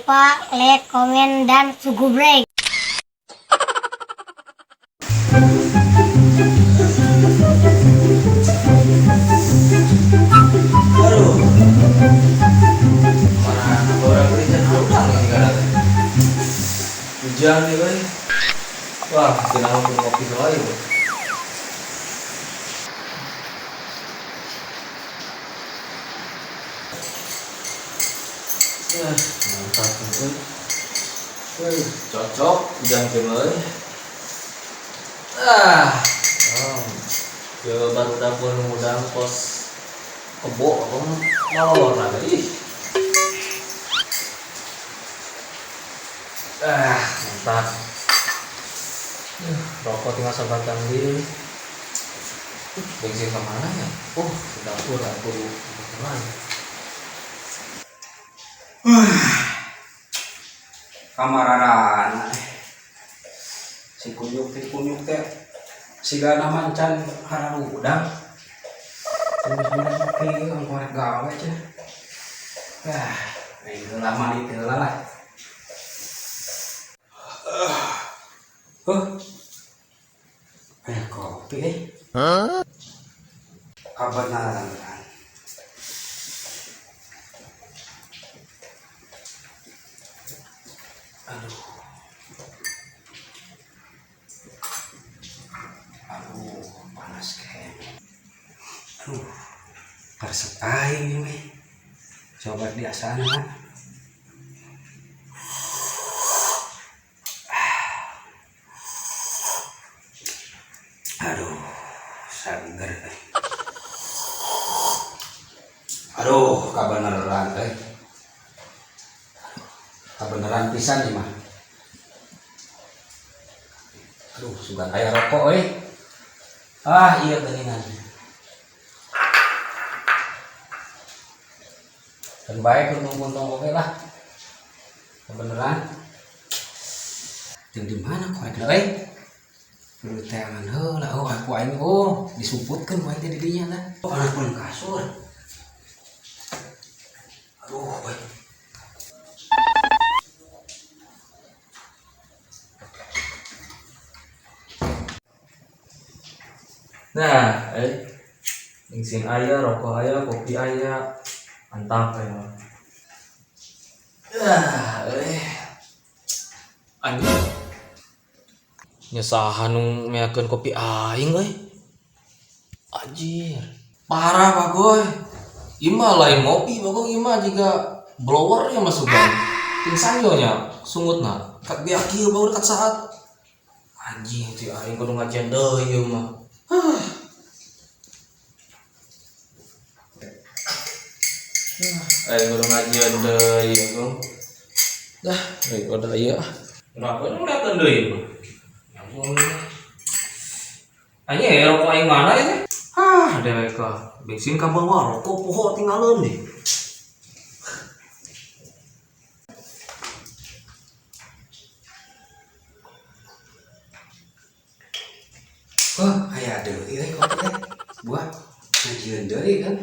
lupa like, komen, dan subscribe. Aduh, mana orang kerja pulang nih sekarang? Hujan nih kan? Wah, kenapa pun ngopi lagi bro? Mantap kan? Cocok hujan kemarin. Ke baru dapur ngudang pos kebo apa ngalor lagi. Mantap. Rokok tinggal sebatang di. Bensin kemana ya? Ke dapur aku kemana? Kamararan si kunyuk teh sigana mancan harang udang terus bener kopi ang korek gawe cenah ini lama di tela lah kopi kabenaran aduh panas kayaknya resep aing nih coba di asana aduh seger kabeneran pisan nih mah sudah kayak rokok iya geningan dan baik untung oke lah kebeneran dan di mana korek perlu tangan lah aku aing disuputkan ku aing di dinya lah anak pun kasur baik Nah, bensin ayah, rokok ayah, kopi ayah, mantap ya. Anjing, nyesahan meyakeun kopi aing anjir, parah bagoy. Ima lain ngopi bagoy, ima juga blower yang masukan. Pingsan nya sungutna, kat biak kieu baru kat saat. Anjing ti aing kudu ngajian deui ieu mah. Aing kudu ngajian deui ieu. Udah ieu ah. Kenapa ngeliatan deui mah? Anjing rokok aing mana ini? Dewek bensin ka bawah rokok poho tinggalin deh. aya deui kopi teh buat ngajian deui kan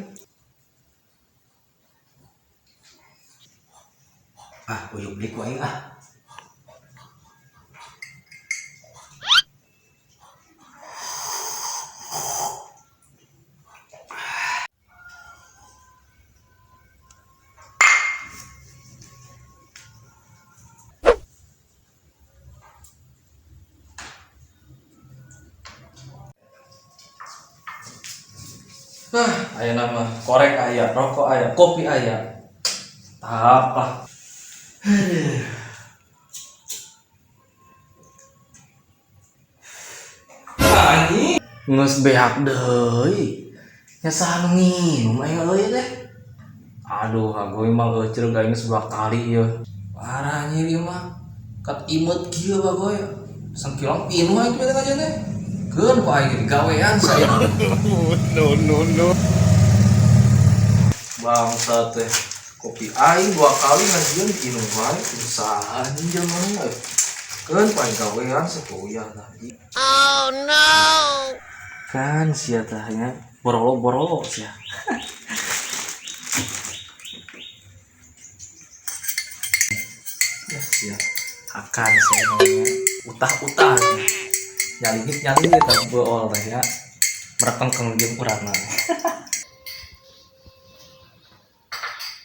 uyuk beli ku aing Aya nama korek aya, rokok aya, kopi aya. Tahap lah. Anjing ngeus beak deui. Nya nginum aya euy teh. Aduh, hagoy mah euceul gaing sebelah kali ieu. Parah nyiri mah. Kat imut kieu bagoy. Sangkilang pinu aing teh aja teh. Keun ku aing gawean saya. No. Bangsa teh. Kopi aing 2 kali ngajian diinum wae usaha anjing mah. Keun ku aing gawean sapoya tadi. Oh no. Kan sia tah nya borolo sia. Ya, akan saya namanya utah-utah nyalingit tapi beol ya merekengkeng jeung urang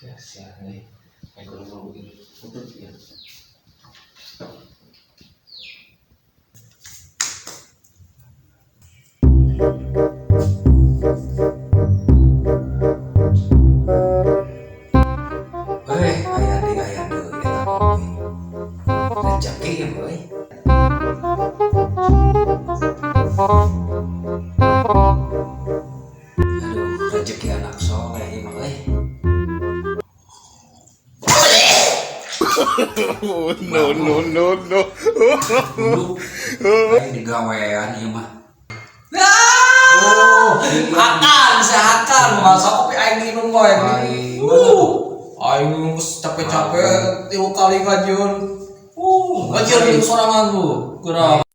ya sia euy kayak guru ini putut ya aya deui eta rezeki ya boy. Aduh, rezeki anak soleh ieu mah euy. No. Aing digawean ieu mah. Oh, akan seakan masa kopi aing minum wae. Aing geus capek-capek 3 kali ngajian. Ngajian di sorangan tuh. Geura.